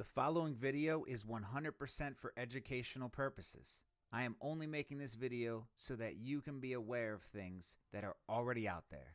The following video is 100% for educational purposes. I am only making this video so that you can be aware of things that are already out there.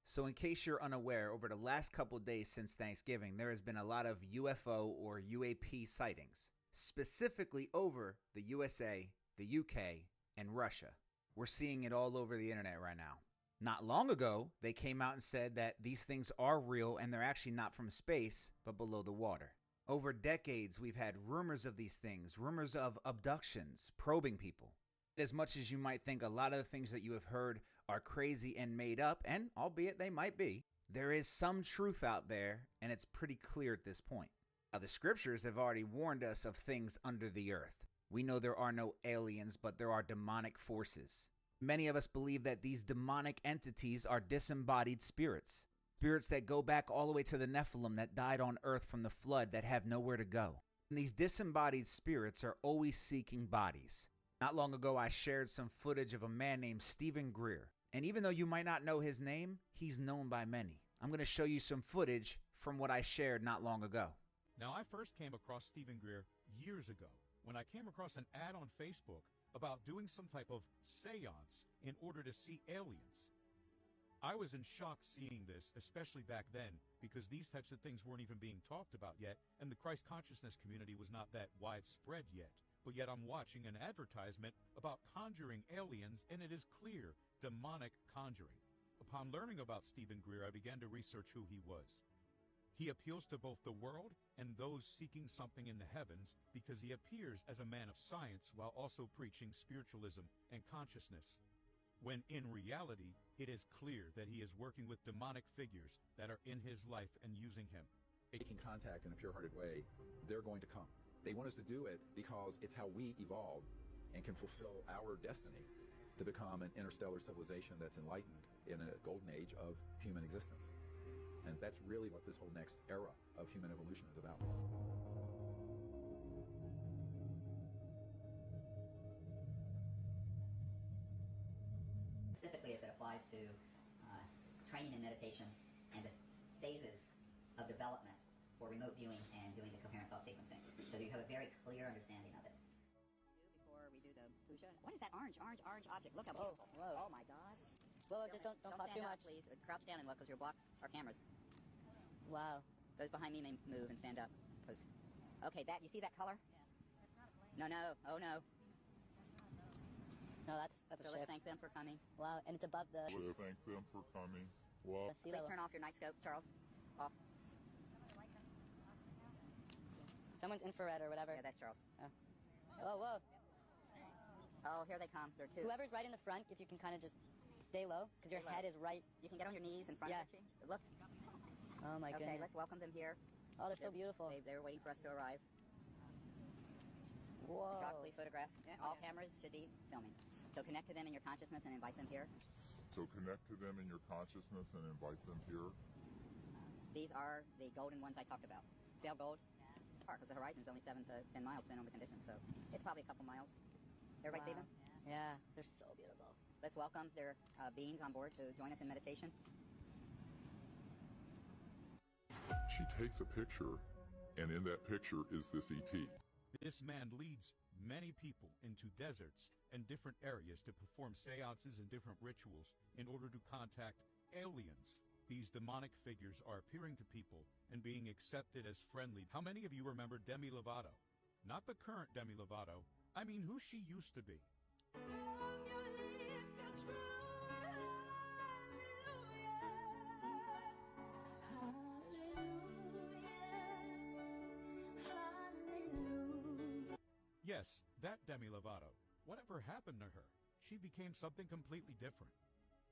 So in case you're unaware, over the last couple days since Thanksgiving, there has been a lot of UFO or UAP sightings, specifically over the USA, the UK, and Russia. We're seeing it all over the internet right now. Not long ago, they came out and said that these things are real and they're actually not from space, but below the water. Over decades, we've had rumors of these things, rumors of abductions, probing people. As much as you might think a lot of the things that you have heard are crazy and made up, and albeit they might be, there is some truth out there, and it's pretty clear at this point. Now, the scriptures have already warned us of things under the earth. We know there are no aliens, but there are demonic forces. Many of us believe that these demonic entities are disembodied spirits. Spirits that go back all the way to the Nephilim that died on earth from the flood that have nowhere to go. And these disembodied spirits are always seeking bodies. Not long ago, I shared some footage of a man named Steven Greer. And even though you might not know his name, he's known by many. I'm going to show you some footage from what I shared not long ago. Now, I first came across Steven Greer years ago when I came across an ad on Facebook about doing some type of seance in order to see aliens. I was in shock seeing this, especially back then, because these types of things weren't even being talked about yet, and the Christ consciousness community was not that widespread yet. But yet I'm watching an advertisement about conjuring aliens, and it is clear demonic conjuring. Upon learning about Steven Greer, I began to research who he was. He appeals to both the world and those seeking something in the heavens because he appears as a man of science while also preaching spiritualism and consciousness, when in reality, it is clear that he is working with demonic figures that are in his life and using him. Making contact in a pure-hearted way, they're going to come. They want us to do it because it's how we evolve and can fulfill our destiny to become an interstellar civilization that's enlightened in a golden age of human existence. And that's really what this whole next era of human evolution is about. Specifically as it applies to training in meditation and the phases of development for remote viewing and doing the coherent thought sequencing. So you have a very clear understanding of it. Before we do the puja, what is that orange object? Look how beautiful. Whoa. Oh my God. Whoa, just don't pop stand too up, much. please. Crouch down and look because you'll block our cameras. Wow. Those behind me may move and stand up. Okay, you see that color? Yeah. No, oh no. No, that's a So ship. let's thank them for coming. Wow, and it's above the Let's thank them for coming. Wow. sea Please level. turn off your night scope, Charles. Off. Someone's infrared or whatever. Yeah, that's Charles. Oh, whoa. Oh, here they come. There are two. Whoever's right in the front, if you can kind of just stay low, because your Stay low. head is right. You can get on your knees in front Yeah. of you. Look. Oh my Okay, goodness. let's welcome them here. Oh, they're so beautiful. They're waiting for us to arrive. Whoa. Shot, please photograph. All cameras should be filming. So connect to them in your consciousness and invite them here. So connect to them in your consciousness and invite them here. These are the golden ones I talked about. See how gold? Because the horizon is only 7 to 10 miles depending on the conditions, so it's probably a couple miles. Everybody see Wow. them? Yeah, they're so beautiful. Let's welcome their beings on board to join us in meditation. She takes a picture, and in that picture is this ET. This man leads many people into deserts and different areas to perform seances and different rituals in order to contact aliens. These demonic figures are appearing to people and being accepted as friendly. How many of you remember Demi Lovato? Not the current Demi Lovato. I mean who she used to be. Yes, that Demi Lovato. Whatever happened to her? She became something completely different.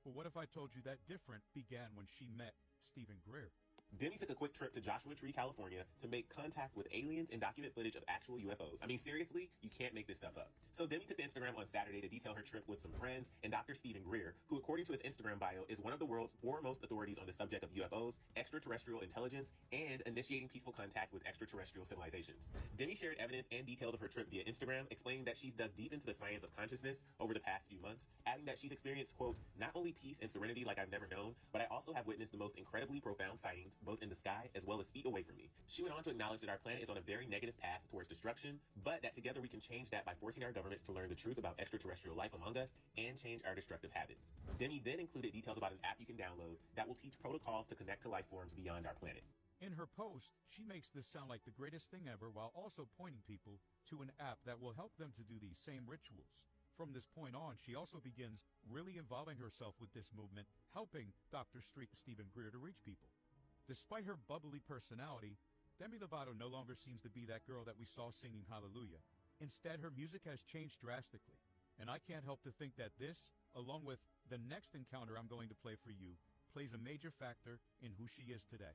But what if I told you that different began when she met Steven Greer? Demi took a quick trip to Joshua Tree, California to make contact with aliens and document footage of actual UFOs. I mean, seriously, you can't make this stuff up. So Demi took to Instagram on Saturday to detail her trip with some friends and Dr. Steven Greer, who according to his Instagram bio is one of the world's foremost authorities on the subject of UFOs, extraterrestrial intelligence, and initiating peaceful contact with extraterrestrial civilizations. Demi shared evidence and details of her trip via Instagram, explaining that she's dug deep into the science of consciousness over the past few months, adding that she's experienced, quote, not only peace and serenity like I've never known, but I also have witnessed the most incredibly profound sightings both in the sky as well as feet away from me. She went on to acknowledge that our planet is on a very negative path towards destruction, but that together we can change that by forcing our governments to learn the truth about extraterrestrial life among us and change our destructive habits. Demi then included details about an app you can download that will teach protocols to connect to life forms beyond our planet. In her post, she makes this sound like the greatest thing ever while also pointing people to an app that will help them to do these same rituals. From this point on, she also begins really involving herself with this movement, helping Dr. Steven Greer to reach people. Despite her bubbly personality, Demi Lovato no longer seems to be that girl that we saw singing Hallelujah. Instead, her music has changed drastically, and I can't help to think that this, along with the next encounter I'm going to play for you, plays a major factor in who she is today.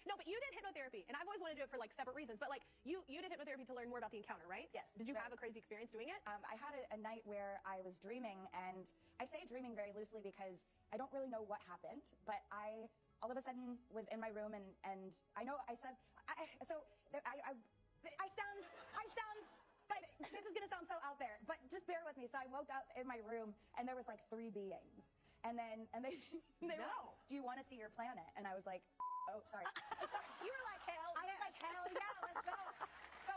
No, but you did hypnotherapy, and I've always wanted to do it for like separate reasons. But like you did hypnotherapy to learn more about the encounter, right? Yes. Did you have a crazy experience doing it? I had a night where I was dreaming, and I say dreaming very loosely because I don't really know what happened, but I all of a sudden was in my room, and I know I said I sound, but this is gonna sound so out there, but just bear with me. So I woke up in my room, and there was like 3 beings, and they were like, "Do you want to see your planet?" And I was like, "Oh, sorry." You were like, hell I was like, hell yeah, let's go. So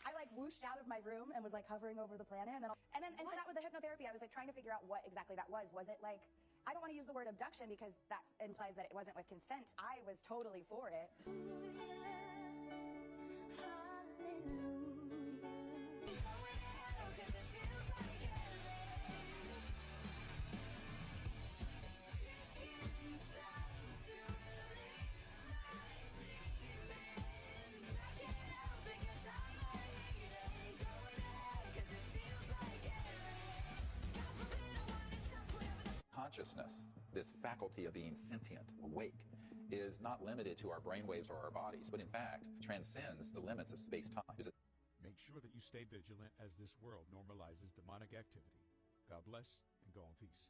I like whooshed out of my room and was like hovering over the planet, and then so that with the hypnotherapy, I was like trying to figure out what exactly that was. Was it like, I don't want to use the word abduction because that implies that it wasn't with consent. I was totally for it. Consciousness, this faculty of being sentient, awake, is not limited to our brainwaves or our bodies, but in fact transcends the limits of space-time. Make sure that you stay vigilant as this world normalizes demonic activity. God bless and go in peace.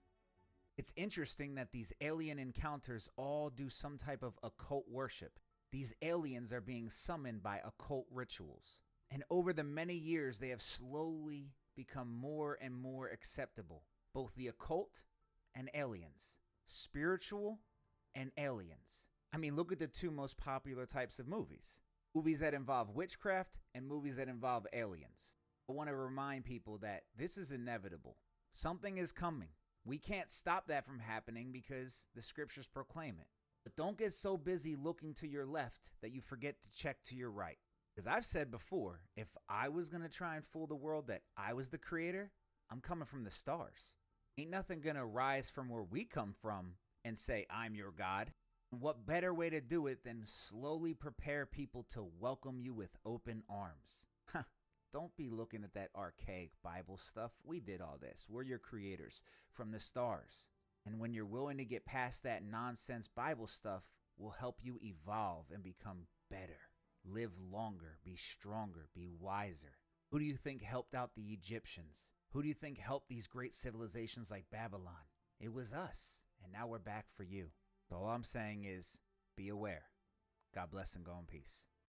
It's interesting that these alien encounters all do some type of occult worship. These aliens are being summoned by occult rituals. And over the many years, they have slowly become more and more acceptable. Both the occult and aliens. Spiritual and aliens. I mean, look at the 2 most popular types of movies. Movies that involve witchcraft and movies that involve aliens. I want to remind people that this is inevitable. Something is coming. We can't stop that from happening because the scriptures proclaim it. But don't get so busy looking to your left that you forget to check to your right. Because I've said before, if I was going to try and fool the world that I was the creator, I'm coming from the stars. Ain't nothing gonna rise from where we come from and say, I'm your God. What better way to do it than slowly prepare people to welcome you with open arms? Don't be looking at that archaic Bible stuff. We did all this. We're your creators from the stars. And when you're willing to get past that nonsense Bible stuff, we'll help you evolve and become better. Live longer, be stronger, be wiser. Who do you think helped out the Egyptians? Who do you think helped these great civilizations like Babylon? It was us, and now we're back for you. So all I'm saying is, be aware. God bless and go in peace.